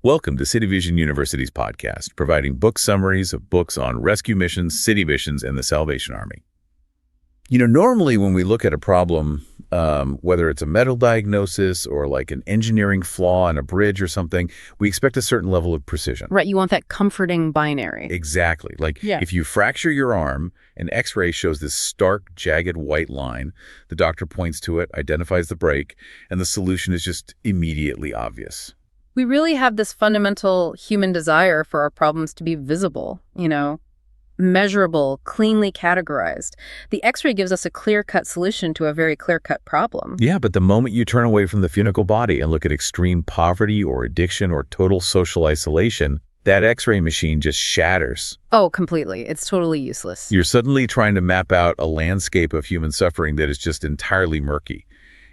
Welcome to City Vision University's podcast, providing book summaries of books on rescue missions, city missions, and the Salvation Army. Normally when we look at a problem, whether it's a medical diagnosis or like an engineering flaw on a bridge or something, we expect a certain level of precision. Right, you want that comforting binary. Exactly. If you fracture your arm, an X-ray shows this stark, jagged white line. The doctor points to it, identifies the break, and the solution is just immediately obvious. We really have this fundamental human desire for our problems to be visible, measurable, cleanly categorized. The X-ray gives us a clear-cut solution to a very clear-cut problem. Yeah, but the moment you turn away from the physical body and look at extreme poverty or addiction or total social isolation, that X-ray machine just shatters. Oh, completely. It's totally useless. You're suddenly trying to map out a landscape of human suffering that is just entirely murky.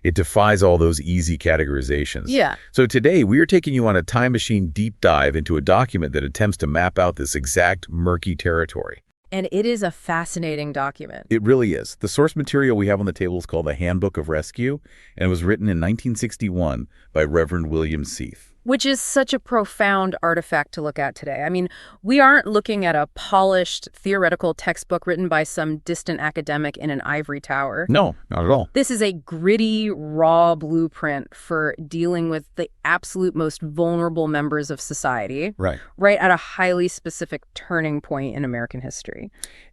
It defies all those easy categorizations. Yeah. So today, we are taking you on a time machine deep dive into a document that attempts to map out this exact murky territory. And it is a fascinating document. It really is. The source material we have on the table is called the Handbook of Rescue, and it was written in 1961 by Reverend William Seath. Which is such a profound artifact to look at today. I mean, we aren't looking at a polished, theoretical textbook written by some distant academic in an ivory tower. No, not at all. This is a gritty, raw blueprint for dealing with the absolute most vulnerable members of society. Right at a highly specific turning point in American history.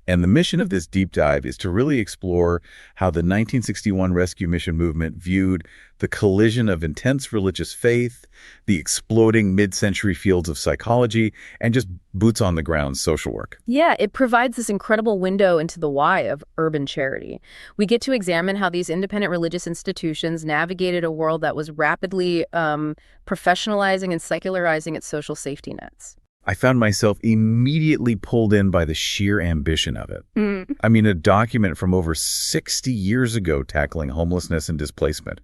And the mission of this deep dive is to really explore how the 1961 rescue mission movement viewed the collision of intense religious faith, the exploding mid-century fields of psychology, and just boots-on-the-ground social work. Yeah, it provides this incredible window into the why of urban charity. We get to examine how these independent religious institutions navigated a world that was rapidly professionalizing and secularizing its social safety nets. I found myself immediately pulled in by the sheer ambition of it. I mean, a document from over 60 years ago tackling homelessness and displacement.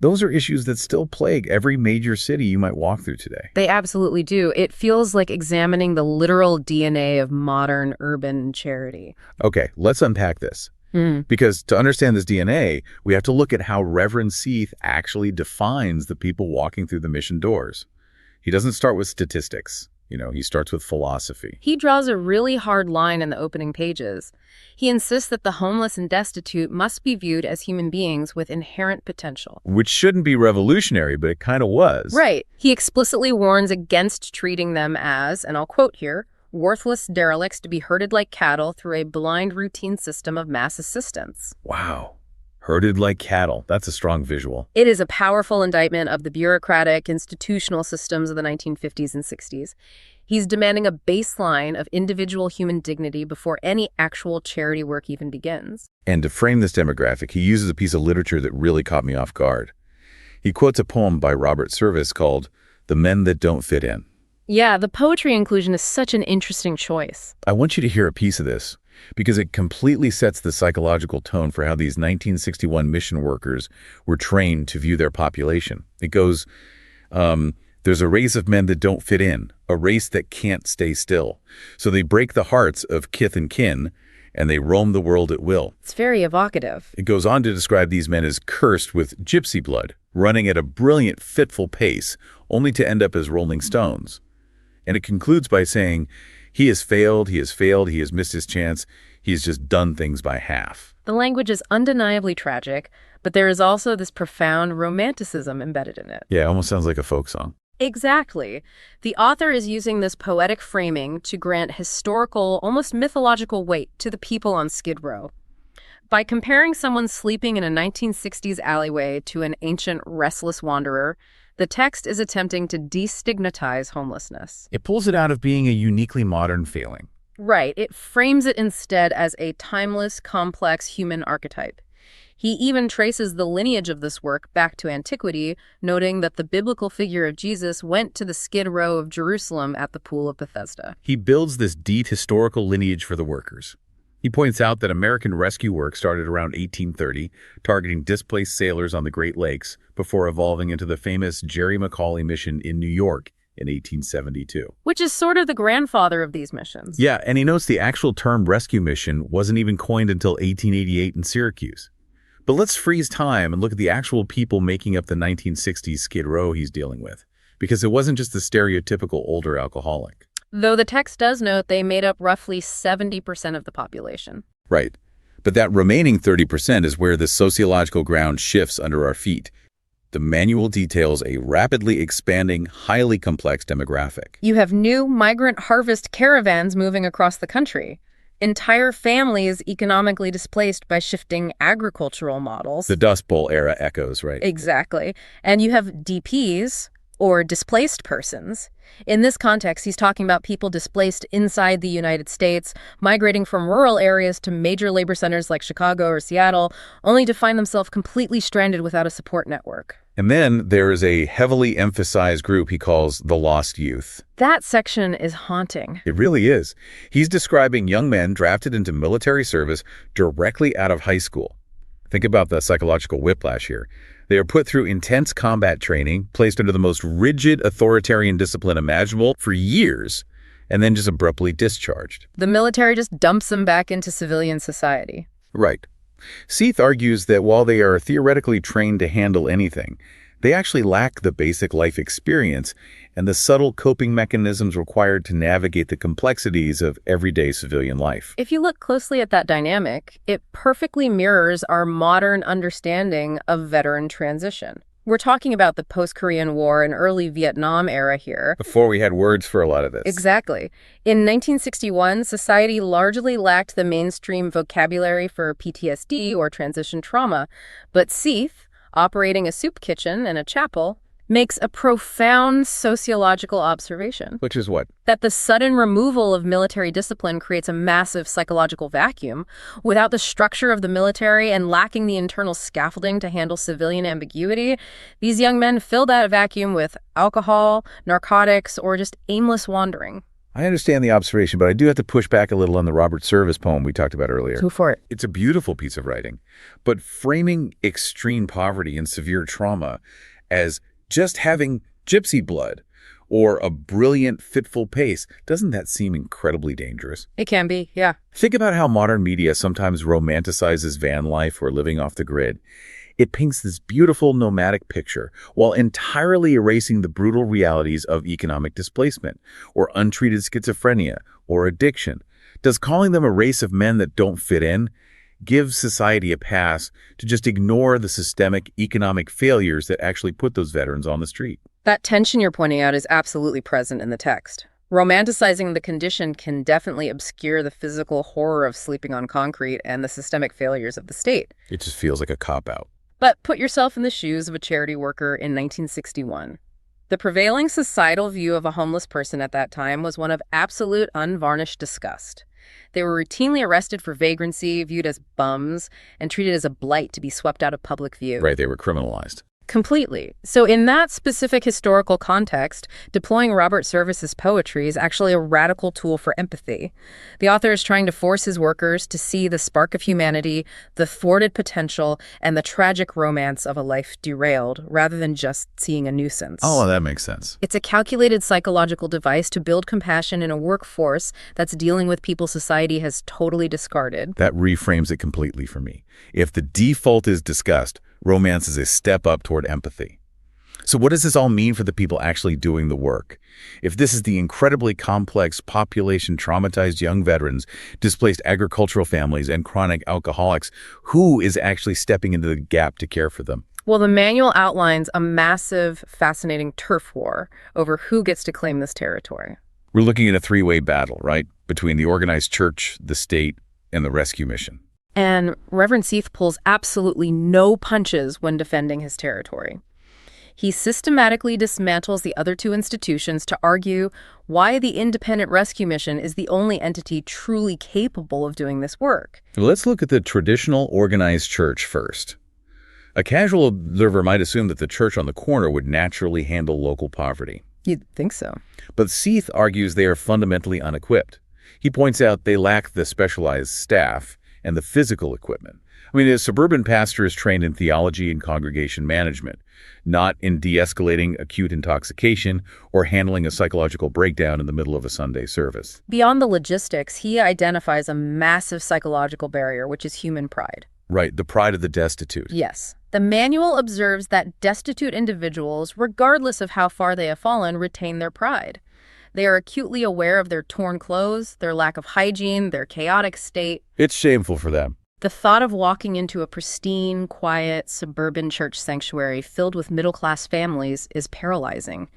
Those are issues that still plague every major city you might walk through today. They absolutely do. It feels like examining the literal DNA of modern urban charity. Okay, let's unpack this. Because to understand this DNA, we have to look at how Reverend Seath actually defines the people walking through the mission doors. He doesn't start with statistics. He starts with philosophy. He draws a really hard line in the opening pages. He insists that the homeless and destitute must be viewed as human beings with inherent potential. Which shouldn't be revolutionary, but it kind of was. Right. He explicitly warns against treating them as, and I'll quote here, worthless derelicts to be herded like cattle through a blind routine system of mass assistance. Wow. Herded like cattle. That's a strong visual. It is a powerful indictment of the bureaucratic, institutional systems of the 1950s and 60s. He's demanding a baseline of individual human dignity before any actual charity work even begins. And to frame this demographic, he uses a piece of literature that really caught me off guard. He quotes a poem by Robert Service called "The Men That Don't Fit In." Yeah, the poetry inclusion is such an interesting choice. I want you to hear a piece of this, because it completely sets the psychological tone for how these 1961 mission workers were trained to view their population. It goes, there's a race of men that don't fit in, a race that can't stay still. So they break the hearts of kith and kin, and they roam the world at will. It's very evocative. It goes on to describe these men as cursed with gypsy blood, running at a brilliant, fitful pace, only to end up as rolling stones. And it concludes by saying, he has failed, he has missed his chance, he has just done things by half. The language is undeniably tragic, but there is also this profound romanticism embedded in it. Yeah, it almost sounds like a folk song. Exactly. The author is using this poetic framing to grant historical, almost mythological weight to the people on Skid Row. By comparing someone sleeping in a 1960s alleyway to an ancient, restless wanderer, the text is attempting to destigmatize homelessness. It pulls it out of being a uniquely modern failing. Right. It frames it instead as a timeless, complex human archetype. He even traces the lineage of this work back to antiquity, noting that the biblical figure of Jesus went to the Skid Row of Jerusalem at the Pool of Bethesda. He builds this deep historical lineage for the workers. He points out that American rescue work started around 1830, targeting displaced sailors on the Great Lakes, before evolving into the famous Jerry McAuley mission in New York in 1872. Which is sort of the grandfather of these missions. Yeah, and he notes the actual term rescue mission wasn't even coined until 1888 in Syracuse. But let's freeze time and look at the actual people making up the 1960s Skid Row he's dealing with. because it wasn't just the stereotypical older alcoholic. Though the text does note they made up roughly 70% of the population. Right. But that remaining 30% is where the sociological ground shifts under our feet. The manual details a rapidly expanding, highly complex demographic. You have new migrant harvest caravans moving across the country. Entire families economically displaced by shifting agricultural models. The Dust Bowl era echoes, right? Exactly. And you have DPs, or displaced persons. In this context, he's talking about people displaced inside the United States, migrating from rural areas to major labor centers like Chicago or Seattle, only to find themselves completely stranded without a support network. And then there is a heavily emphasized group he calls the lost youth. That section is haunting. It really is. He's describing young men drafted into military service directly out of high school. Think about the psychological whiplash here. They are put through intense combat training, placed under the most rigid authoritarian discipline imaginable for years, and then just abruptly discharged. The military just dumps them back into civilian society. Right. Seath argues that while they are theoretically trained to handle anything, they actually lack the basic life experience and the subtle coping mechanisms required to navigate the complexities of everyday civilian life. If you look closely at that dynamic, it perfectly mirrors our modern understanding of veteran transition. We're talking about the post-Korean War and early Vietnam era here. Before we had words for a lot of this. Exactly. In 1961, society largely lacked the mainstream vocabulary for PTSD or transition trauma, but Seath, operating a soup kitchen and a chapel, makes a profound sociological observation. Which is what? That the sudden removal of military discipline creates a massive psychological vacuum. Without the structure of the military and lacking the internal scaffolding to handle civilian ambiguity, these young men fill that vacuum with alcohol, narcotics, or just aimless wandering. I understand the observation, but I do have to push back a little on the Robert Service poem we talked about earlier. Go for it. It's a beautiful piece of writing, but framing extreme poverty and severe trauma as just having gypsy blood or a brilliant, fitful pace, doesn't that seem incredibly dangerous? It can be, yeah. Think about how modern media sometimes romanticizes van life or living off the grid. It paints this beautiful nomadic picture while entirely erasing the brutal realities of economic displacement or untreated schizophrenia or addiction. Does calling them a race of men that don't fit in give society a pass to just ignore the systemic economic failures that actually put those veterans on the street? That tension you're pointing out is absolutely present in the text. Romanticizing the condition can definitely obscure the physical horror of sleeping on concrete and the systemic failures of the state. It just feels like a cop-out. But put yourself in the shoes of a charity worker in 1961. The prevailing societal view of a homeless person at that time was one of absolute unvarnished disgust. They were routinely arrested for vagrancy, viewed as bums, and treated as a blight to be swept out of public view. Right, they were criminalized. Completely. So in that specific historical context, deploying Robert Service's poetry is actually a radical tool for empathy. The author is trying to force his workers to see the spark of humanity, the thwarted potential, and the tragic romance of a life derailed, rather than just seeing a nuisance. Oh, that makes sense. It's a calculated psychological device to build compassion in a workforce that's dealing with people society has totally discarded. That reframes it completely for me. If the default is disgust, romance is a step up toward empathy. So what does this all mean for the people actually doing the work? If this is the incredibly complex population traumatized young veterans, displaced agricultural families, and chronic alcoholics, who is actually stepping into the gap to care for them? Well, the manual outlines a massive, fascinating turf war over who gets to claim this territory. We're looking at a three-way battle, right? Between the organized church, the state, and the rescue mission. And Reverend Seath pulls absolutely no punches when defending his territory. He systematically dismantles the other two institutions to argue why the independent rescue mission is the only entity truly capable of doing this work. Well, let's look at the traditional organized church first. A casual observer might assume that the church on the corner would naturally handle local poverty. You'd think so. But Seath argues they are fundamentally unequipped. He points out they lack the specialized staff and the physical equipment. I mean, a suburban pastor is trained in theology and congregation management, not in de-escalating acute intoxication or handling a psychological breakdown in the middle of a Sunday service. Beyond the logistics, he identifies a massive psychological barrier, which is human pride. Right, the pride of the destitute. Yes. The manual observes that destitute individuals, regardless of how far they have fallen, retain their pride. They are acutely aware of their torn clothes, their lack of hygiene, their chaotic state. It's shameful for them. The thought of walking into a pristine, quiet, suburban church sanctuary filled with middle-class families is paralyzing.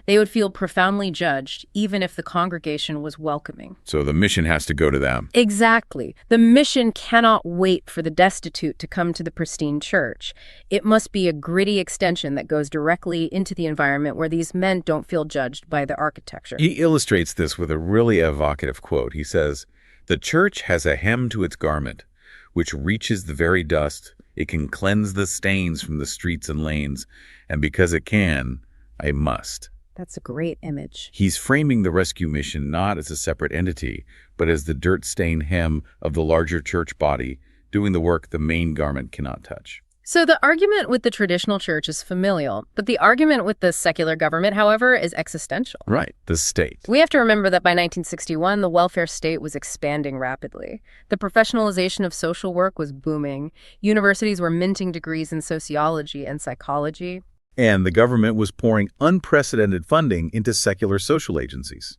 They would feel profoundly judged, even if the congregation was welcoming. So the mission has to go to them. Exactly. The mission cannot wait for the destitute to come to the pristine church. It must be a gritty extension that goes directly into the environment where these men don't feel judged by the architecture. He illustrates this with a really evocative quote. He says, "The church has a hem to its garment, which reaches the very dust. It can cleanse the stains from the streets and lanes, and because it can, I must." That's a great image. He's framing the rescue mission not as a separate entity, but as the dirt-stained hem of the larger church body, doing the work the main garment cannot touch. So the argument with the traditional church is familial, but the argument with the secular government, however, is existential. Right, the state. We have to remember that by 1961, the welfare state was expanding rapidly. The professionalization of social work was booming. Universities were minting degrees in sociology and psychology. And the government was pouring unprecedented funding into secular social agencies.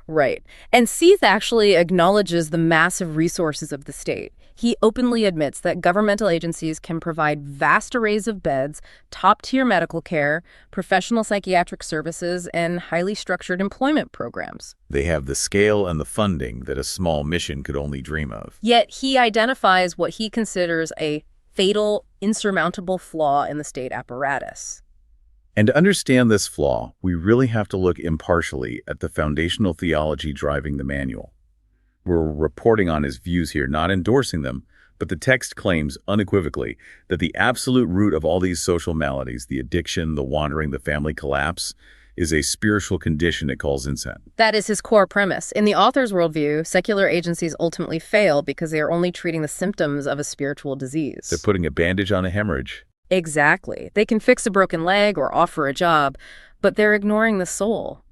Right. And Seath actually acknowledges the massive resources of the state. He openly admits that governmental agencies can provide vast arrays of beds, top-tier medical care, professional psychiatric services, and highly structured employment programs. They have the scale and the funding that a small mission could only dream of. Yet he identifies what he considers a fatal, insurmountable flaw in the state apparatus. And to understand this flaw, we really have to look impartially at the foundational theology driving the manual. We're reporting on his views here, not endorsing them, but the text claims unequivocally that the absolute root of all these social maladies, the addiction, the wandering, the family collapse, is a spiritual condition it calls incent. That is his core premise. In the author's worldview, secular agencies ultimately fail because they are only treating the symptoms of a spiritual disease. They're putting a bandage on a hemorrhage. Exactly. They can fix a broken leg or offer a job, but they're ignoring the soul.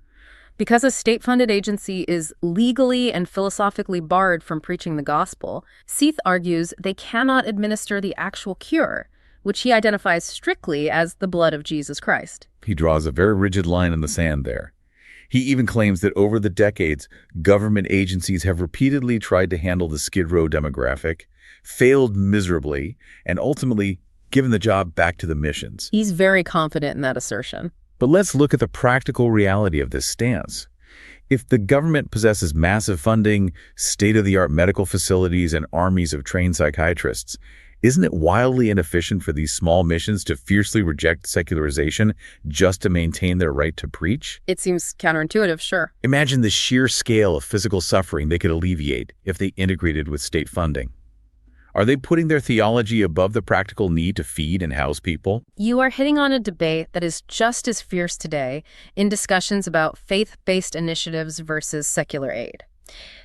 Because a state-funded agency is legally and philosophically barred from preaching the gospel, Seath argues they cannot administer the actual cure, which he identifies strictly as the blood of Jesus Christ. He draws a very rigid line in the sand there. He even claims that over the decades, government agencies have repeatedly tried to handle the Skid Row demographic, failed miserably, and ultimately given the job back to the missions. He's very confident in that assertion. But let's look at the practical reality of this stance. If the government possesses massive funding, state-of-the-art medical facilities, and armies of trained psychiatrists, isn't it wildly inefficient for these small missions to fiercely reject secularization just to maintain their right to preach? It seems counterintuitive, sure. Imagine the sheer scale of physical suffering they could alleviate if they integrated with state funding. Are they putting their theology above the practical need to feed and house people? You are hitting on a debate that is just as fierce today in discussions about faith-based initiatives versus secular aid.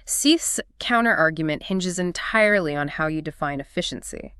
Seath's counter-argument hinges entirely on how you define efficiency.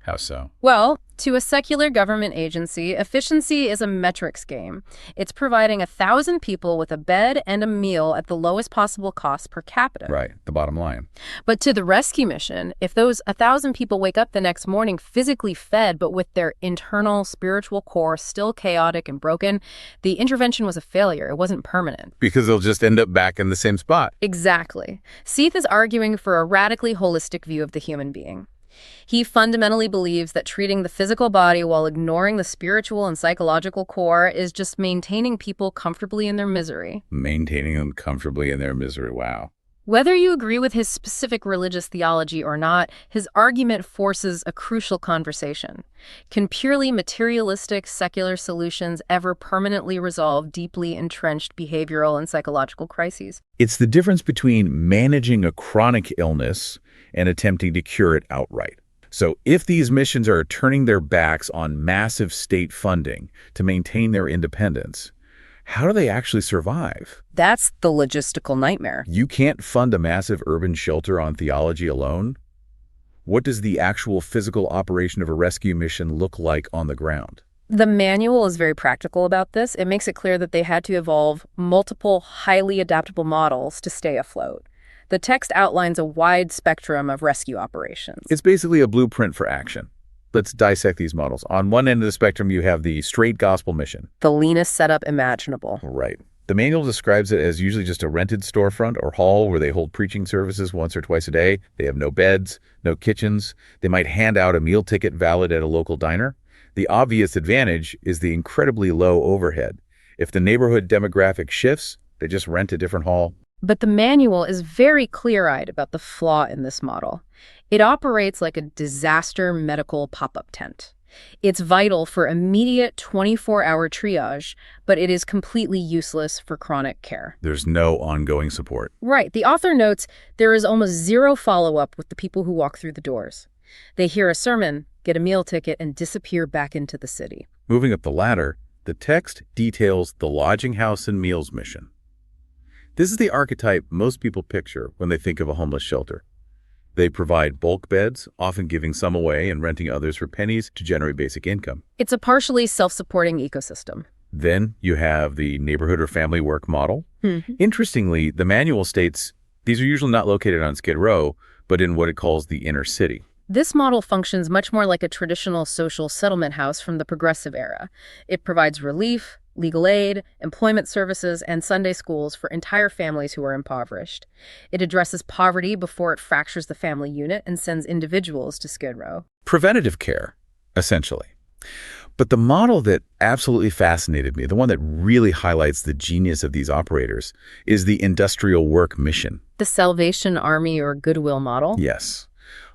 How so? Well, to a secular government agency, efficiency is a metrics game. It's providing 1,000 people with a bed and a meal at the lowest possible cost per capita. Right, the bottom line. But to the rescue mission, if those 1,000 people wake up the next morning physically fed but with their internal spiritual core still chaotic and broken, the intervention was a failure. It wasn't permanent. Because they'll just end up back in the same spot. Exactly. Seath is arguing for a radically holistic view of the human being. He fundamentally believes that treating the physical body while ignoring the spiritual and psychological core is just maintaining people comfortably in their misery. Maintaining them comfortably in their misery, wow. Whether you agree with his specific religious theology or not, his argument forces a crucial conversation. Can purely materialistic secular solutions ever permanently resolve deeply entrenched behavioral and psychological crises? It's the difference between managing a chronic illness and attempting to cure it outright. So if these missions are turning their backs on massive state funding to maintain their independence, how do they actually survive? That's the logistical nightmare. You can't fund a massive urban shelter on theology alone. What does the actual physical operation of a rescue mission look like on the ground? The manual is very practical about this. It makes it clear that they had to evolve multiple highly adaptable models to stay afloat. The text outlines a wide spectrum of rescue operations. It's basically a blueprint for action. Let's dissect these models. On one end of the spectrum, you have the straight gospel mission. The leanest setup imaginable. Right. The manual describes it as usually just a rented storefront or hall where they hold preaching services once or twice a day. They have no beds, no kitchens. They might hand out a meal ticket valid at a local diner. The obvious advantage is the incredibly low overhead. If the neighborhood demographic shifts, they just rent a different hall. But the manual is very clear-eyed about the flaw in this model. It operates like a disaster medical pop-up tent. It's vital for immediate 24-hour triage, but it is completely useless for chronic care. There's no ongoing support. Right. The author notes there is almost zero follow-up with the people who walk through the doors. They hear a sermon, get a meal ticket, and disappear back into the city. Moving up the ladder, the text details the lodging house and meals mission. This is the archetype most people picture when they think of a homeless shelter. They provide bulk beds, often giving some away and renting others for pennies to generate basic income. It's a partially self-supporting ecosystem. Then you have the neighborhood or family work model. Mm-hmm. Interestingly, the manual states these are usually not located on Skid Row, but in what it calls the inner city. This model functions much more like a traditional social settlement house from the Progressive era. It provides relief, legal aid, employment services, and Sunday schools for entire families who are impoverished. It addresses poverty before it fractures the family unit and sends individuals to Skid Row. Preventative care, essentially. But the model that absolutely fascinated me, the one that really highlights the genius of these operators, is the industrial work mission. The Salvation Army or Goodwill model? Yes.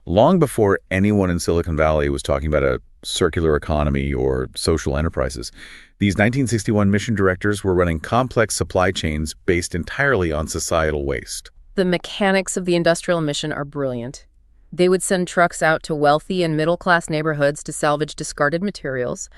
Long before anyone in Silicon Valley was talking about a circular economy or social enterprises, these 1961 mission directors were running complex supply chains based entirely on societal waste. The mechanics of the industrial mission are brilliant. They would send trucks out to wealthy and middle-class neighborhoods to salvage discarded materials,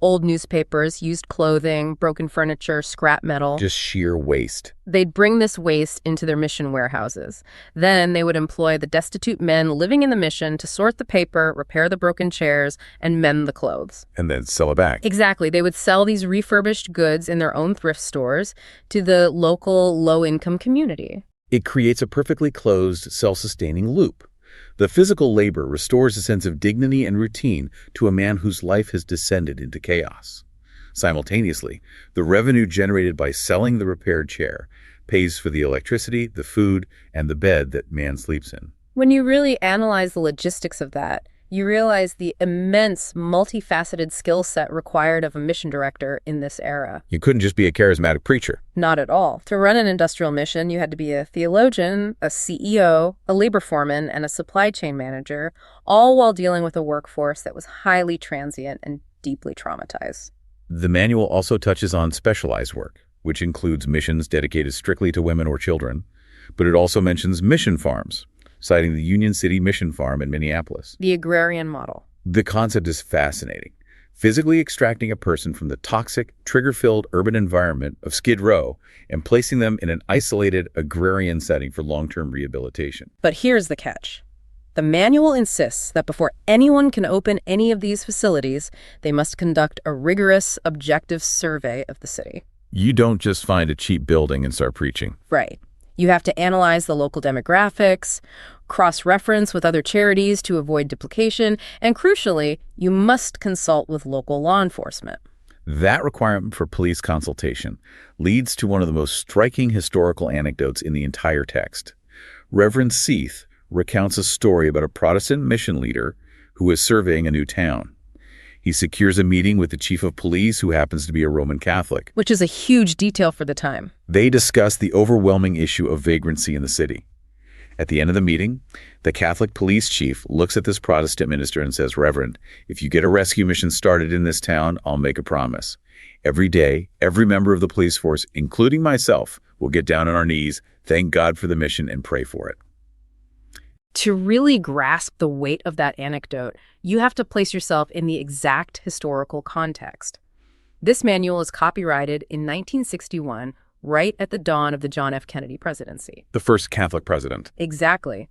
old newspapers, used clothing, broken furniture, scrap metal. Just sheer waste. They'd bring this waste into their mission warehouses. Then they would employ the destitute men living in the mission to sort the paper, repair the broken chairs, and mend the clothes. And then sell it back. Exactly. They would sell these refurbished goods in their own thrift stores to the local low-income community. It creates a perfectly closed, self-sustaining loop. The physical labor restores a sense of dignity and routine to a man whose life has descended into chaos. Simultaneously, the revenue generated by selling the repaired chair pays for the electricity, the food, and the bed that man sleeps in. When you really analyze the logistics of that, you realize the immense, multifaceted skill set required of a mission director in this era. You couldn't just be a charismatic preacher. Not at all. To run an industrial mission, you had to be a theologian, a CEO, a labor foreman, and a supply chain manager, all while dealing with a workforce that was highly transient and deeply traumatized. The manual also touches on specialized work, which includes missions dedicated strictly to women or children, but it also mentions mission farms, citing the Union City Mission Farm in Minneapolis. The agrarian model. The concept is fascinating. Physically extracting a person from the toxic, trigger-filled urban environment of Skid Row and placing them in an isolated agrarian setting for long-term rehabilitation. But here's the catch. The manual insists that before anyone can open any of these facilities, they must conduct a rigorous, objective survey of the city. You don't just find a cheap building and start preaching. Right. You have to analyze the local demographics, cross-reference with other charities to avoid duplication, and crucially, you must consult with local law enforcement. That requirement for police consultation leads to one of the most striking historical anecdotes in the entire text. Reverend Seath recounts a story about a Protestant mission leader who is surveying a new town. He secures a meeting with the chief of police, who happens to be a Roman Catholic. Which is a huge detail for the time. They discuss the overwhelming issue of vagrancy in the city. At the end of the meeting, the Catholic police chief looks at this Protestant minister and says, "Reverend, if you get a rescue mission started in this town, I'll make a promise. Every day, every member of the police force, including myself, will get down on our knees, thank God for the mission, and pray for it." To really grasp the weight of that anecdote, you have to place yourself in the exact historical context. This manual is copyrighted in 1961, right at the dawn of the John F. Kennedy presidency. The first Catholic president. Exactly.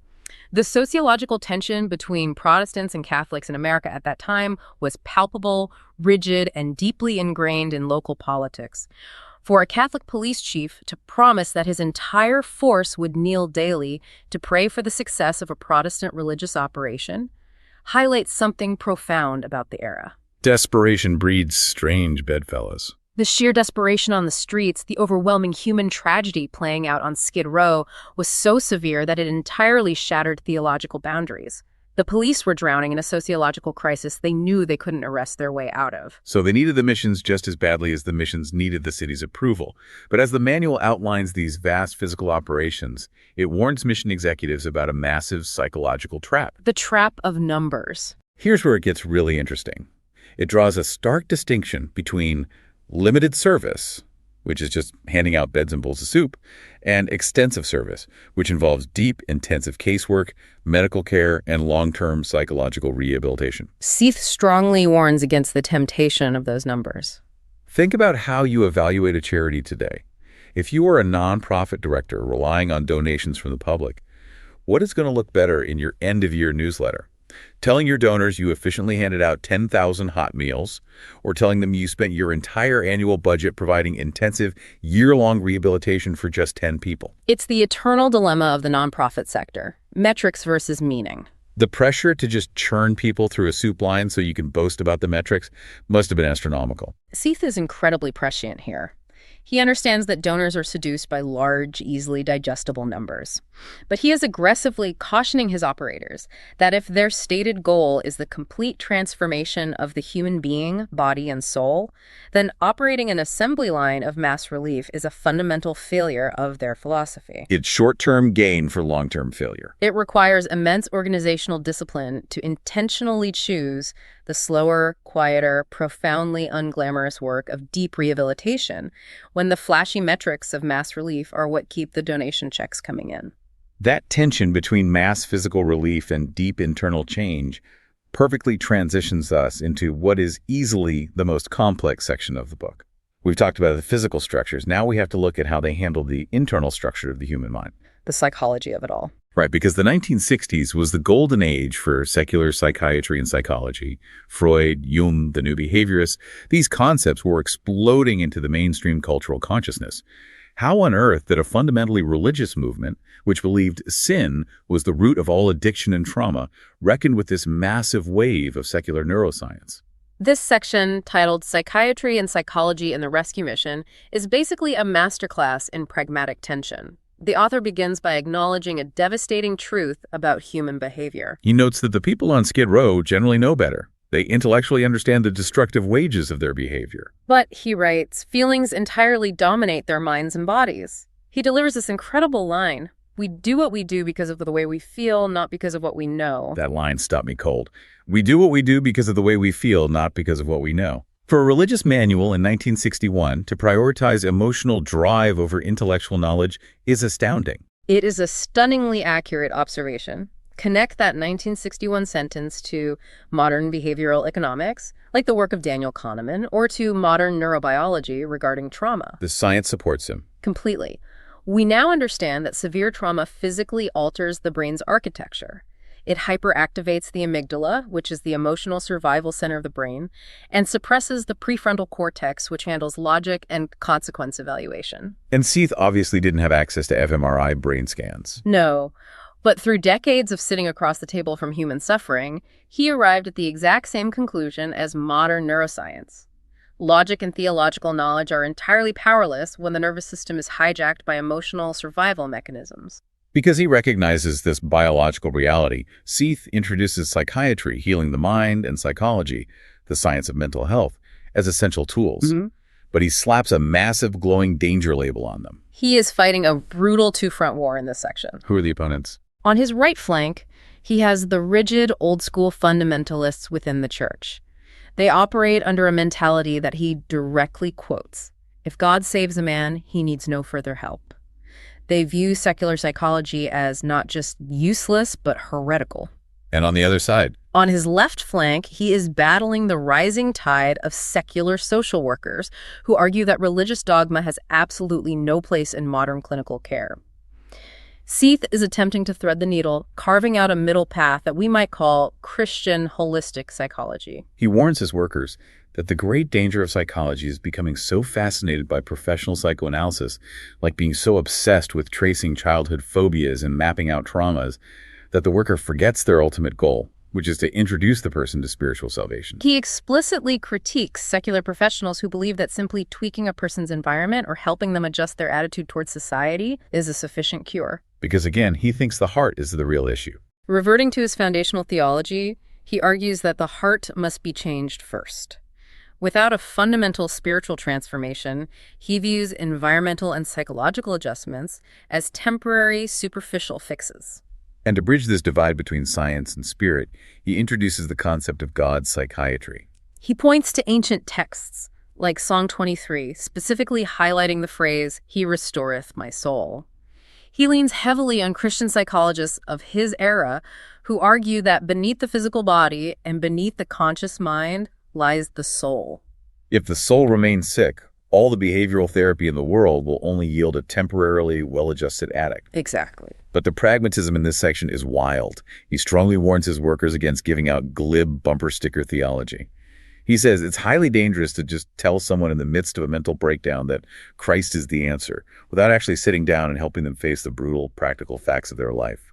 The sociological tension between Protestants and Catholics in America at that time was palpable, rigid, and deeply ingrained in local politics. For a Catholic police chief to promise that his entire force would kneel daily to pray for the success of a Protestant religious operation highlights something profound about the era. Desperation breeds strange bedfellows. The sheer desperation on the streets, the overwhelming human tragedy playing out on Skid Row, was so severe that it entirely shattered theological boundaries. The police were drowning in a sociological crisis they knew they couldn't arrest their way out of. So they needed the missions just as badly as the missions needed the city's approval. But as the manual outlines these vast physical operations, it warns mission executives about a massive psychological trap. The trap of numbers. Here's where it gets really interesting. It draws a stark distinction between limited service, which is just handing out beds and bowls of soup, and extensive service, which involves deep, intensive casework, medical care, and long-term psychological rehabilitation. Seath strongly warns against the temptation of those numbers. Think about how you evaluate a charity today. If you are a nonprofit director relying on donations from the public, what is going to look better in your end-of-year newsletter? Telling your donors you efficiently handed out 10,000 hot meals, or telling them you spent your entire annual budget providing intensive, year-long rehabilitation for just 10 people. It's the eternal dilemma of the nonprofit sector, metrics versus meaning. The pressure to just churn people through a soup line so you can boast about the metrics must have been astronomical. Seath is incredibly prescient here. He understands that donors are seduced by large, easily digestible numbers. But he is aggressively cautioning his operators that if their stated goal is the complete transformation of the human being, body, and soul, then operating an assembly line of mass relief is a fundamental failure of their philosophy. It's short-term gain for long-term failure. It requires immense organizational discipline to intentionally choose the slower, quieter, profoundly unglamorous work of deep rehabilitation when the flashy metrics of mass relief are what keep the donation checks coming in. That tension between mass physical relief and deep internal change perfectly transitions us into what is easily the most complex section of the book. We've talked about the physical structures. Now we have to look at how they handle the internal structure of the human mind. The psychology of it all. Right, because the 1960s was the golden age for secular psychiatry and psychology. Freud, Jung, the new behaviorists, these concepts were exploding into the mainstream cultural consciousness. How on earth did a fundamentally religious movement, which believed sin was the root of all addiction and trauma, reckon with this massive wave of secular neuroscience? This section, titled Psychiatry and Psychology in the Rescue Mission, is basically a masterclass in pragmatic tension. The author begins by acknowledging a devastating truth about human behavior. He notes that the people on Skid Row generally know better. They intellectually understand the destructive wages of their behavior. But, he writes, feelings entirely dominate their minds and bodies. He delivers this incredible line, "We do what we do because of the way we feel, not because of what we know." That line stopped me cold. We do what we do because of the way we feel, not because of what we know. For a religious manual in 1961 to prioritize emotional drive over intellectual knowledge is astounding. It is a stunningly accurate observation. Connect that 1961 sentence to modern behavioral economics, like the work of Daniel Kahneman, or to modern neurobiology regarding trauma. The science supports him. Completely. We now understand that severe trauma physically alters the brain's architecture. It hyperactivates the amygdala, which is the emotional survival center of the brain, and suppresses the prefrontal cortex, which handles logic and consequence evaluation. And Seath obviously didn't have access to fMRI brain scans. No, but through decades of sitting across the table from human suffering, he arrived at the exact same conclusion as modern neuroscience. Logic and theological knowledge are entirely powerless when the nervous system is hijacked by emotional survival mechanisms. Because he recognizes this biological reality, Seath introduces psychiatry, healing the mind, and psychology, the science of mental health, as essential tools. But he slaps a massive glowing danger label on them. He is fighting a brutal two-front war in this section. Who are the opponents? On his right flank, he has the rigid, old-school fundamentalists within the church. They operate under a mentality that he directly quotes. If God saves a man, he needs no further help. They view secular psychology as not just useless, but heretical. And on the other side? On his left flank, he is battling the rising tide of secular social workers who argue that religious dogma has absolutely no place in modern clinical care. Seath is attempting to thread the needle, carving out a middle path that we might call Christian holistic psychology. He warns his workers that the great danger of psychology is becoming so fascinated by professional psychoanalysis, like being so obsessed with tracing childhood phobias and mapping out traumas, that the worker forgets their ultimate goal, which is to introduce the person to spiritual salvation. He explicitly critiques secular professionals who believe that simply tweaking a person's environment or helping them adjust their attitude towards society is a sufficient cure. Because again, he thinks the heart is the real issue. Reverting to his foundational theology, he argues that the heart must be changed first. Without a fundamental spiritual transformation, he views environmental and psychological adjustments as temporary, superficial fixes. And to bridge this divide between science and spirit, he introduces the concept of God's psychiatry. He points to ancient texts, like Psalm 23, specifically highlighting the phrase, "He restoreth my soul." He leans heavily on Christian psychologists of his era who argue that beneath the physical body and beneath the conscious mind lies the soul. If the soul remains sick, all the behavioral therapy in the world will only yield a temporarily well-adjusted addict. Exactly. But the pragmatism in this section is wild. He strongly warns his workers against giving out glib bumper sticker theology. He says it's highly dangerous to just tell someone in the midst of a mental breakdown that Christ is the answer, without actually sitting down and helping them face the brutal, practical facts of their life.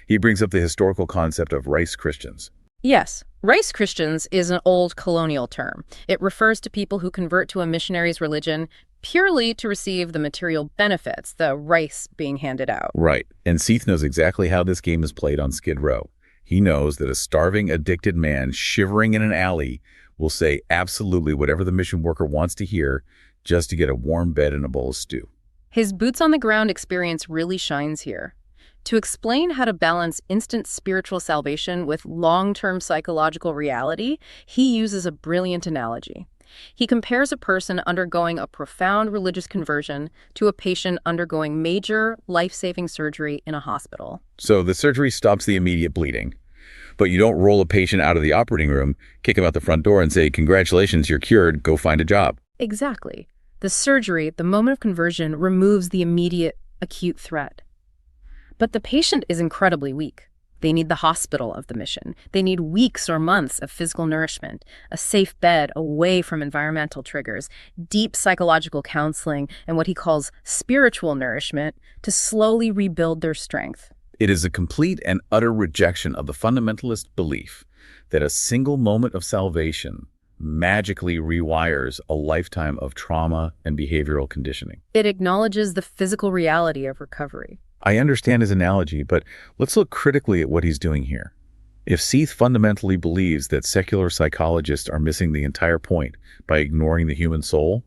He brings up the historical concept of rice Christians. Yes, rice Christians is an old colonial term. It refers to people who convert to a missionary's religion purely to receive the material benefits, the rice being handed out. Right, and Seath knows exactly how this game is played on Skid Row. He knows that a starving, addicted man shivering in an alley will say absolutely whatever the mission worker wants to hear just to get a warm bed and a bowl of stew. His boots-on-the-ground experience really shines here. To explain how to balance instant spiritual salvation with long-term psychological reality, he uses a brilliant analogy. He compares a person undergoing a profound religious conversion to a patient undergoing major life-saving surgery in a hospital. So the surgery stops the immediate bleeding, but you don't roll a patient out of the operating room, kick him out the front door and say, "Congratulations, you're cured, go find a job." Exactly. The surgery, the moment of conversion, removes the immediate acute threat. But the patient is incredibly weak. They need the hospital of the mission. They need weeks or months of physical nourishment, a safe bed away from environmental triggers, deep psychological counseling, and what he calls spiritual nourishment to slowly rebuild their strength. It is a complete and utter rejection of the fundamentalist belief that a single moment of salvation magically rewires a lifetime of trauma and behavioral conditioning. It acknowledges the physical reality of recovery. I understand his analogy, but let's look critically at what he's doing here. If Seath fundamentally believes that secular psychologists are missing the entire point by ignoring the human soul,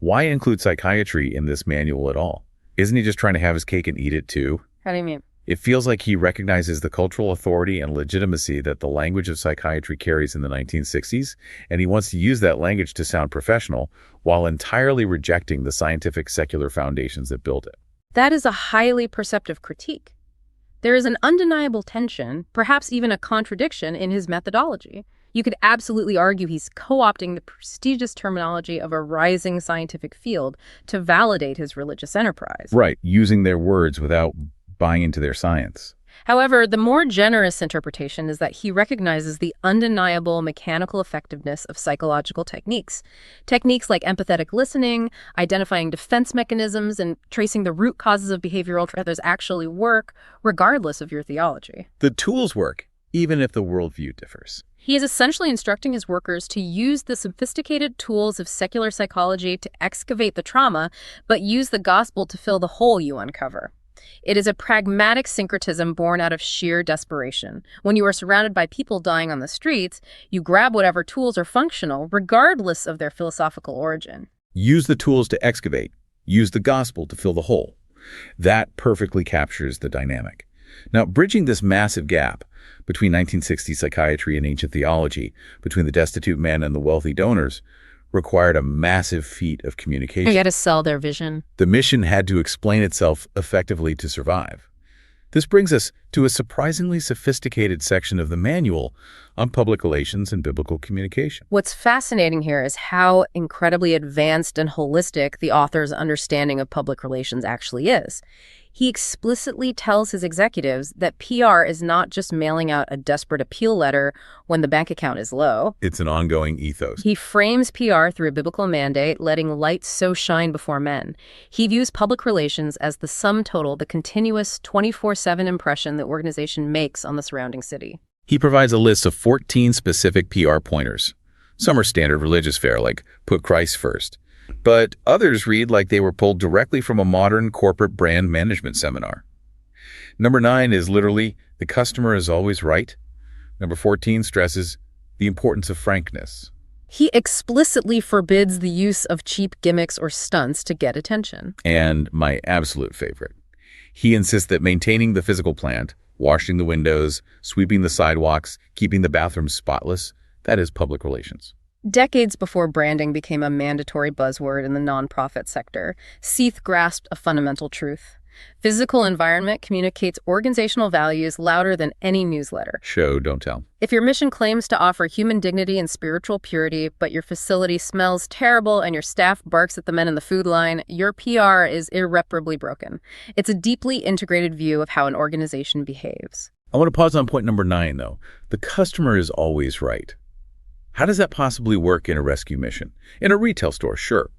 why include psychiatry in this manual at all? Isn't he just trying to have his cake and eat it too? How do you mean? It feels like he recognizes the cultural authority and legitimacy that the language of psychiatry carries in the 1960s, and he wants to use that language to sound professional while entirely rejecting the scientific secular foundations that built it. That is a highly perceptive critique. There is an undeniable tension, perhaps even a contradiction in his methodology. You could absolutely argue he's co-opting the prestigious terminology of a rising scientific field to validate his religious enterprise. Right, using their words without buying into their science. However, the more generous interpretation is that he recognizes the undeniable mechanical effectiveness of psychological techniques. Techniques like empathetic listening, identifying defense mechanisms, and tracing the root causes of behavioral triggers actually work, regardless of your theology. The tools work, even if the worldview differs. He is essentially instructing his workers to use the sophisticated tools of secular psychology to excavate the trauma, but use the gospel to fill the hole you uncover. It is a pragmatic syncretism born out of sheer desperation. When you are surrounded by people dying on the streets, you grab whatever tools are functional, regardless of their philosophical origin. Use the tools to excavate. Use the gospel to fill the hole. That perfectly captures the dynamic. Now, bridging this massive gap between 1960s psychiatry and ancient theology, between the destitute men and the wealthy donors, required a massive feat of communication. You got to sell their vision. The mission had to explain itself effectively to survive. This brings us to a surprisingly sophisticated section of the manual on public relations and biblical communication. What's fascinating here is how incredibly advanced and holistic the author's understanding of public relations actually is. He explicitly tells his executives that PR is not just mailing out a desperate appeal letter when the bank account is low. It's an ongoing ethos. He frames PR through a biblical mandate, letting light so shine before men. He views public relations as the sum total, the continuous 24/7 impression the organization makes on the surrounding city. He provides a list of 14 specific PR pointers. Some are standard religious fare, like put Christ first. But others read like they were pulled directly from a modern corporate brand management seminar. Number 9 is literally, the customer is always right. Number 14 stresses the importance of frankness. He explicitly forbids the use of cheap gimmicks or stunts to get attention. And my absolute favorite, he insists that maintaining the physical plant, washing the windows, sweeping the sidewalks, keeping the bathrooms spotless, that is public relations. Decades before branding became a mandatory buzzword in the nonprofit sector, Seath grasped a fundamental truth. Physical environment communicates organizational values louder than any newsletter. Show, don't tell. If your mission claims to offer human dignity and spiritual purity, but your facility smells terrible and your staff barks at the men in the food line, your PR is irreparably broken. It's a deeply integrated view of how an organization behaves. I want to pause on point number 9, though. The customer is always right. How does that possibly work in a rescue mission? In a retail store, sure.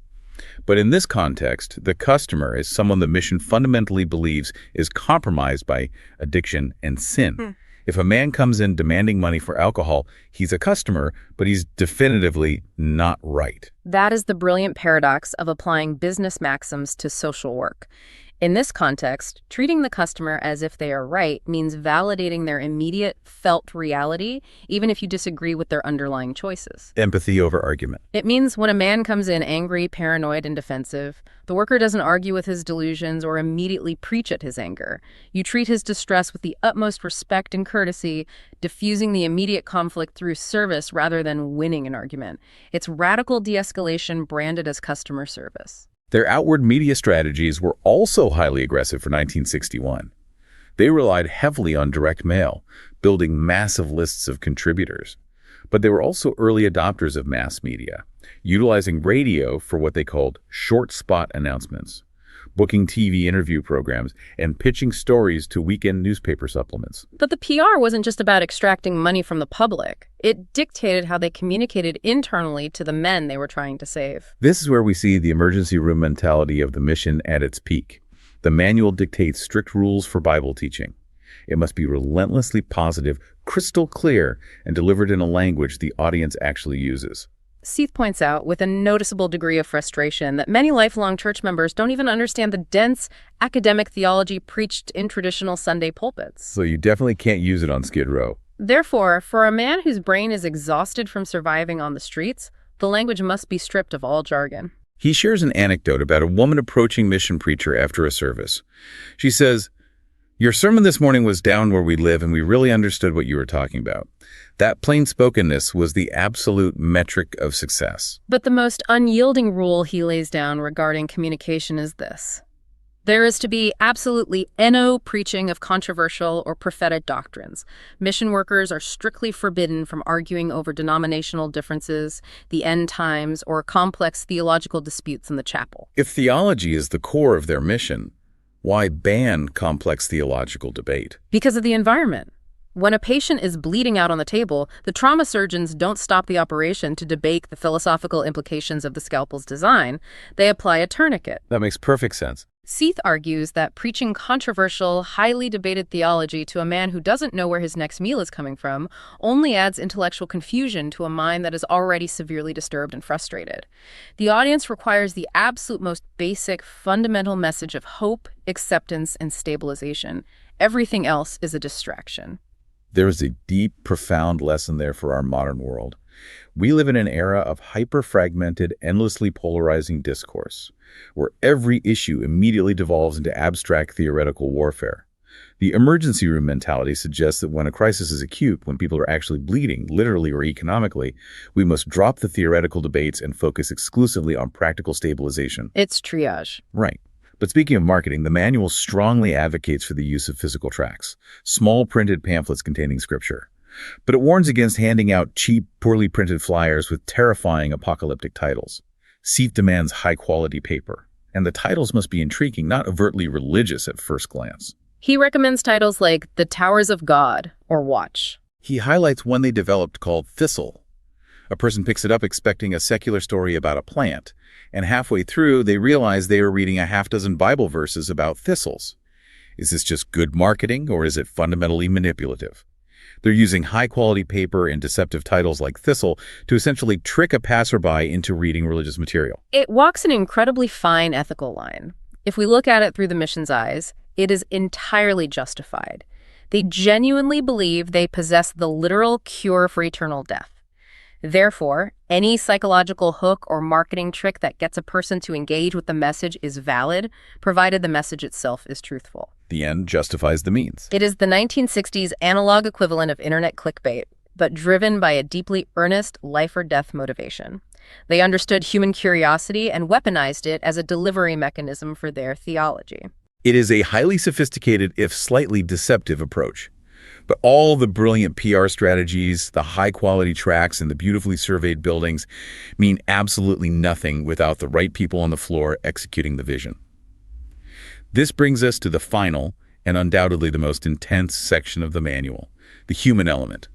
But in this context, the customer is someone the mission fundamentally believes is compromised by addiction and sin. If a man comes in demanding money for alcohol, he's a customer, but he's definitively not right. That is the brilliant paradox of applying business maxims to social work. In this context, treating the customer as if they are right means validating their immediate felt reality, even if you disagree with their underlying choices. Empathy over argument. It means when a man comes in angry, paranoid, and defensive, the worker doesn't argue with his delusions or immediately preach at his anger. You treat his distress with the utmost respect and courtesy, diffusing the immediate conflict through service rather than winning an argument. It's radical de-escalation branded as customer service. Their outward media strategies were also highly aggressive for 1961. They relied heavily on direct mail, building massive lists of contributors. But they were also early adopters of mass media, utilizing radio for what they called short spot announcements, booking TV interview programs, and pitching stories to weekend newspaper supplements. But the PR wasn't just about extracting money from the public. It dictated how they communicated internally to the men they were trying to save. This is where we see the emergency room mentality of the mission at its peak. The manual dictates strict rules for Bible teaching. It must be relentlessly positive, crystal clear, and delivered in a language the audience actually uses. Seath points out, with a noticeable degree of frustration, that many lifelong church members don't even understand the dense academic theology preached in traditional Sunday pulpits. So you definitely can't use it on Skid Row. Therefore, for a man whose brain is exhausted from surviving on the streets, the language must be stripped of all jargon. He shares an anecdote about a woman approaching mission preacher after a service. She says, "Your sermon this morning was down where we live, and we really understood what you were talking about. That plain-spokenness was the absolute metric of success." But the most unyielding rule he lays down regarding communication is this. There is to be absolutely no preaching of controversial or prophetic doctrines. Mission workers are strictly forbidden from arguing over denominational differences, the end times, or complex theological disputes in the chapel. If theology is the core of their mission, why ban complex theological debate? Because of the environment. When a patient is bleeding out on the table, the trauma surgeons don't stop the operation to debate the philosophical implications of the scalpel's design. They apply a tourniquet. That makes perfect sense. Seath argues that preaching controversial, highly debated theology to a man who doesn't know where his next meal is coming from only adds intellectual confusion to a mind that is already severely disturbed and frustrated. The audience requires the absolute most basic, fundamental message of hope, acceptance, and stabilization. Everything else is a distraction. There is a deep, profound lesson there for our modern world. We live in an era of hyper-fragmented, endlessly polarizing discourse, where every issue immediately devolves into abstract theoretical warfare. The emergency room mentality suggests that when a crisis is acute, when people are actually bleeding, literally or economically, we must drop the theoretical debates and focus exclusively on practical stabilization. It's triage. Right. But speaking of marketing, the manual strongly advocates for the use of physical tracts, small printed pamphlets containing scripture. But it warns against handing out cheap, poorly printed flyers with terrifying apocalyptic titles. Seath demands high-quality paper. And the titles must be intriguing, not overtly religious at first glance. He recommends titles like The Towers of God or Watch. He highlights one they developed called Thistle. A person picks it up expecting a secular story about a plant, and halfway through they realize they are reading a half-dozen Bible verses about thistles. Is this just good marketing, or is it fundamentally manipulative? They're using high-quality paper and deceptive titles like Thistle to essentially trick a passerby into reading religious material. It walks an incredibly fine ethical line. If we look at it through the mission's eyes, it is entirely justified. They genuinely believe they possess the literal cure for eternal death. Therefore, any psychological hook or marketing trick that gets a person to engage with the message is valid, provided the message itself is truthful. The end justifies the means. It is the 1960s analog equivalent of internet clickbait, but driven by a deeply earnest life-or-death motivation. They understood human curiosity and weaponized it as a delivery mechanism for their theology. It is a highly sophisticated, if slightly deceptive, approach. But all the brilliant PR strategies, the high-quality tracks, and the beautifully surveyed buildings mean absolutely nothing without the right people on the floor executing the vision. This brings us to the final, and undoubtedly the most intense section of the manual, the human element,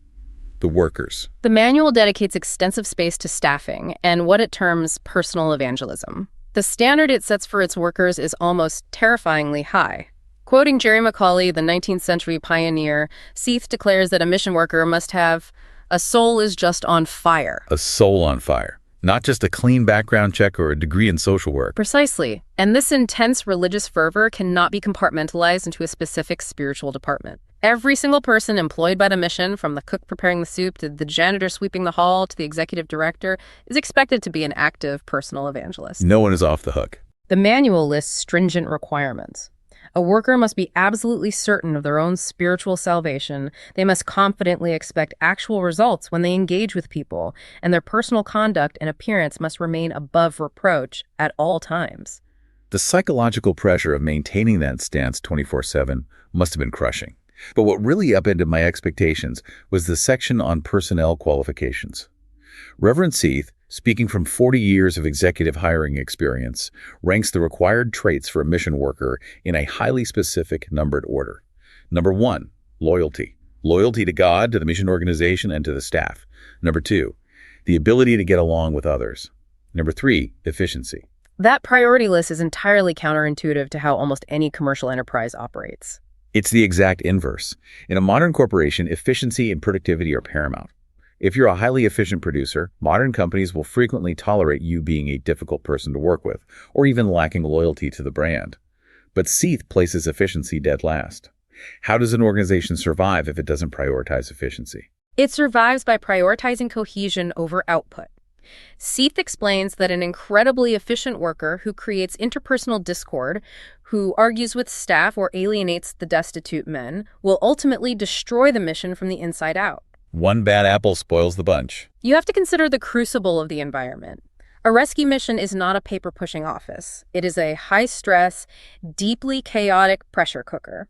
the workers. The manual dedicates extensive space to staffing and what it terms personal evangelism. The standard it sets for its workers is almost terrifyingly high. Quoting Jerry McCauley, the 19th century pioneer, Seath declares that a mission worker must have a soul is just on fire. A soul on fire. Not just a clean background check or a degree in social work. Precisely. And this intense religious fervor cannot be compartmentalized into a specific spiritual department. Every single person employed by the mission, from the cook preparing the soup to the janitor sweeping the hall to the executive director, is expected to be an active personal evangelist. No one is off the hook. The manual lists stringent requirements. A worker must be absolutely certain of their own spiritual salvation. They must confidently expect actual results when they engage with people, and their personal conduct and appearance must remain above reproach at all times. The psychological pressure of maintaining that stance 24/7 must have been crushing. But what really upended my expectations was the section on personnel qualifications. Reverend Seath, speaking from 40 years of executive hiring experience, ranks the required traits for a mission worker in a highly specific numbered order. Number 1, loyalty. Loyalty to God, to the mission organization, and to the staff. Number 2, the ability to get along with others. Number 3, efficiency. That priority list is entirely counterintuitive to how almost any commercial enterprise operates. It's the exact inverse. In a modern corporation, efficiency and productivity are paramount. If you're a highly efficient producer, modern companies will frequently tolerate you being a difficult person to work with, or even lacking loyalty to the brand. But Seath places efficiency dead last. How does an organization survive if it doesn't prioritize efficiency? It survives by prioritizing cohesion over output. Seath explains that an incredibly efficient worker who creates interpersonal discord, who argues with staff or alienates the destitute men, will ultimately destroy the mission from the inside out. One bad apple spoils the bunch. You have to consider the crucible of the environment. A rescue mission is not a paper-pushing office. It is a high-stress, deeply chaotic pressure cooker.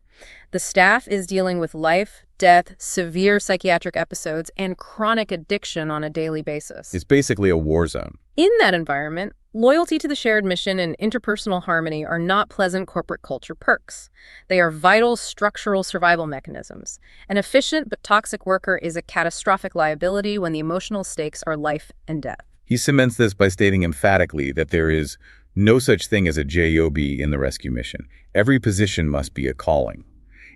The staff is dealing with life, death, severe psychiatric episodes, and chronic addiction on a daily basis. It's basically a war zone. In that environment, loyalty to the shared mission and interpersonal harmony are not pleasant corporate culture perks. They are vital structural survival mechanisms. An efficient but toxic worker is a catastrophic liability when the emotional stakes are life and death. He cements this by stating emphatically that there is no such thing as a job in the rescue mission. Every position must be a calling.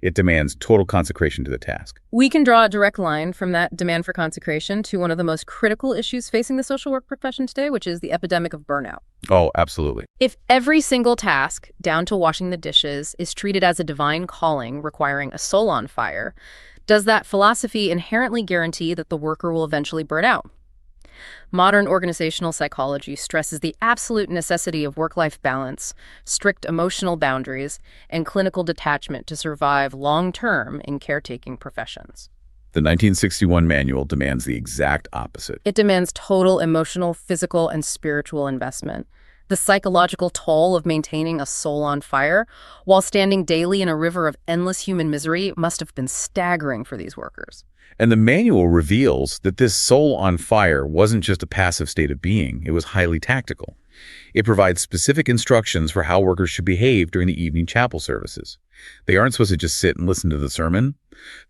It demands total consecration to the task. We can draw a direct line from that demand for consecration to one of the most critical issues facing the social work profession today, which is the epidemic of burnout. Oh, absolutely. If every single task, down to washing the dishes, is treated as a divine calling requiring a soul on fire, does that philosophy inherently guarantee that the worker will eventually burn out? Modern organizational psychology stresses the absolute necessity of work-life balance, strict emotional boundaries, and clinical detachment to survive long-term in caretaking professions. The 1961 manual demands the exact opposite. It demands total emotional, physical, and spiritual investment. The psychological toll of maintaining a soul on fire while standing daily in a river of endless human misery must have been staggering for these workers. And the manual reveals that this soul on fire wasn't just a passive state of being, it was highly tactical. It provides specific instructions for how workers should behave during the evening chapel services. They aren't supposed to just sit and listen to the sermon.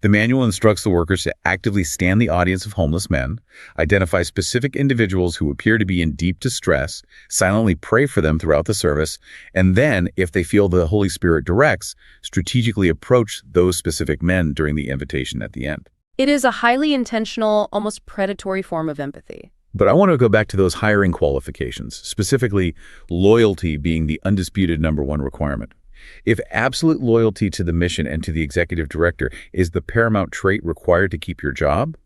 The manual instructs the workers to actively scan the audience of homeless men, identify specific individuals who appear to be in deep distress, silently pray for them throughout the service, and then, if they feel the Holy Spirit directs, strategically approach those specific men during the invitation at the end. It is a highly intentional, almost predatory form of empathy. But I want to go back to those hiring qualifications, specifically loyalty being the undisputed #1 requirement. If absolute loyalty to the mission and to the executive director is the paramount trait required to keep your job,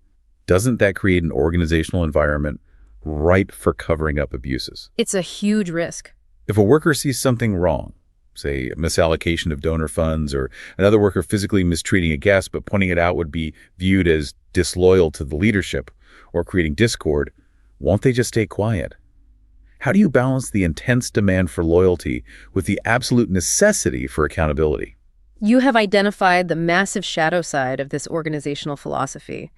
doesn't that create an organizational environment ripe for covering up abuses? It's a huge risk. If a worker sees something wrong, say a misallocation of donor funds or another worker physically mistreating a guest but pointing it out would be viewed as disloyal to the leadership or creating discord, won't they just stay quiet? How do you balance the intense demand for loyalty with the absolute necessity for accountability? You have identified the massive shadow side of this organizational philosophy.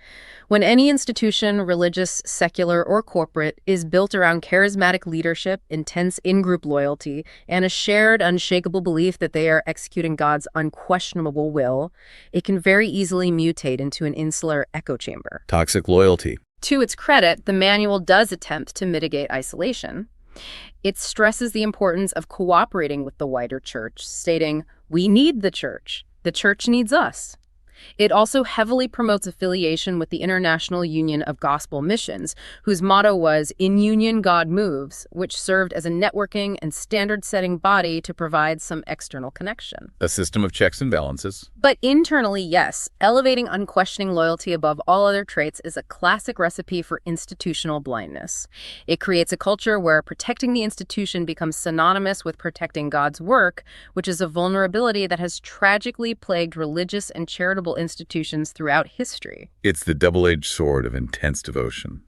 When any institution, religious, secular, or corporate, is built around charismatic leadership, intense in-group loyalty, and a shared, unshakable belief that they are executing God's unquestionable will, it can very easily mutate into an insular echo chamber. Toxic loyalty. To its credit, the manual does attempt to mitigate isolation. It stresses the importance of cooperating with the wider church, stating, "We need the church. The church needs us." It also heavily promotes affiliation with the International Union of Gospel Missions, whose motto was, "In union, God moves," which served as a networking and standard-setting body to provide some external connection. A system of checks and balances. But internally, yes, elevating unquestioning loyalty above all other traits is a classic recipe for institutional blindness. It creates a culture where protecting the institution becomes synonymous with protecting God's work, which is a vulnerability that has tragically plagued religious and charitable institutions throughout history. It's the double-edged sword of intense devotion.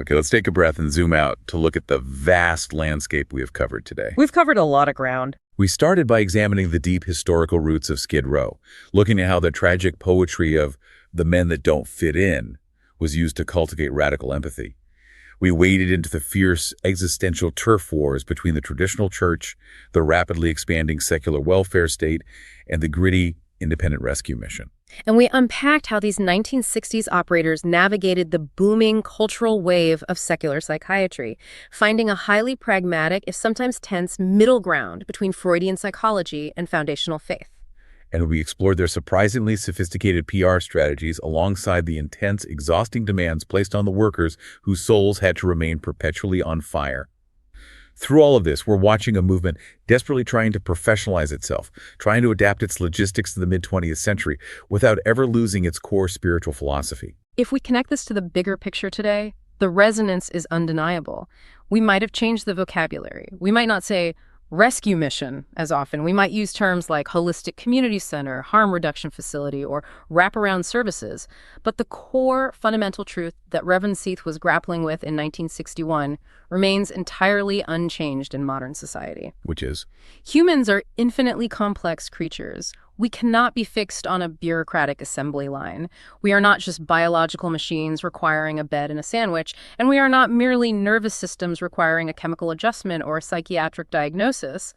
Okay, let's take a breath and zoom out to look at the vast landscape we have covered today. We've covered a lot of ground. We started by examining the deep historical roots of Skid Row, looking at how the tragic poetry of the men that don't fit in was used to cultivate radical empathy. We waded into the fierce existential turf wars between the traditional church, the rapidly expanding secular welfare state, and the gritty independent rescue mission. And we unpacked how these 1960s operators navigated the booming cultural wave of secular psychiatry, finding a highly pragmatic, if sometimes tense, middle ground between Freudian psychology and foundational faith. And we explored their surprisingly sophisticated PR strategies alongside the intense, exhausting demands placed on the workers whose souls had to remain perpetually on fire. Through all of this, we're watching a movement desperately trying to professionalize itself, trying to adapt its logistics to the mid-20th century without ever losing its core spiritual philosophy. If we connect this to the bigger picture today, the resonance is undeniable. We might have changed the vocabulary. We might not say rescue mission as often. We might use terms like holistic community center, harm reduction facility, or wraparound services. But the core fundamental truth that Reverend Seath was grappling with in 1961 remains entirely unchanged in modern society. Which is? Humans are infinitely complex creatures. We cannot be fixed on a bureaucratic assembly line. We are not just biological machines requiring a bed and a sandwich, and we are not merely nervous systems requiring a chemical adjustment or a psychiatric diagnosis.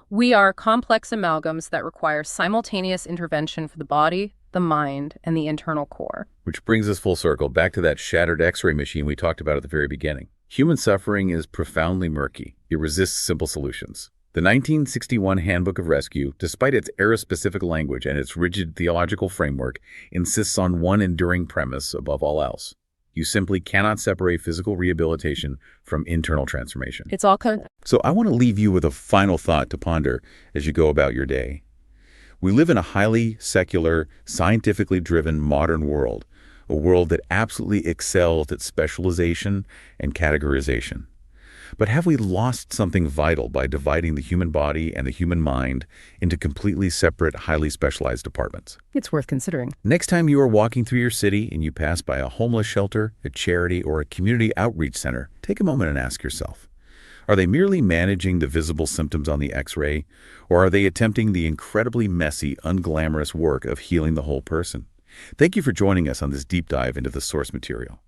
We are complex amalgams that require simultaneous intervention for the body, the mind, and the internal core. Which brings us full circle back to that shattered X-ray machine we talked about at the very beginning. Human suffering is profoundly murky. It resists simple solutions. The 1961 Handbook of Rescue, despite its era-specific language and its rigid theological framework, insists on one enduring premise above all else. You simply cannot separate physical rehabilitation from internal transformation. It's all kind of... So I want to leave you with a final thought to ponder as you go about your day. We live in a highly secular, scientifically driven modern world, a world that absolutely excels at specialization and categorization. But have we lost something vital by dividing the human body and the human mind into completely separate, highly specialized departments? It's worth considering. Next time you are walking through your city and you pass by a homeless shelter, a charity, or a community outreach center, take a moment and ask yourself, are they merely managing the visible symptoms on the X-ray, or are they attempting the incredibly messy, unglamorous work of healing the whole person? Thank you for joining us on this deep dive into the source material.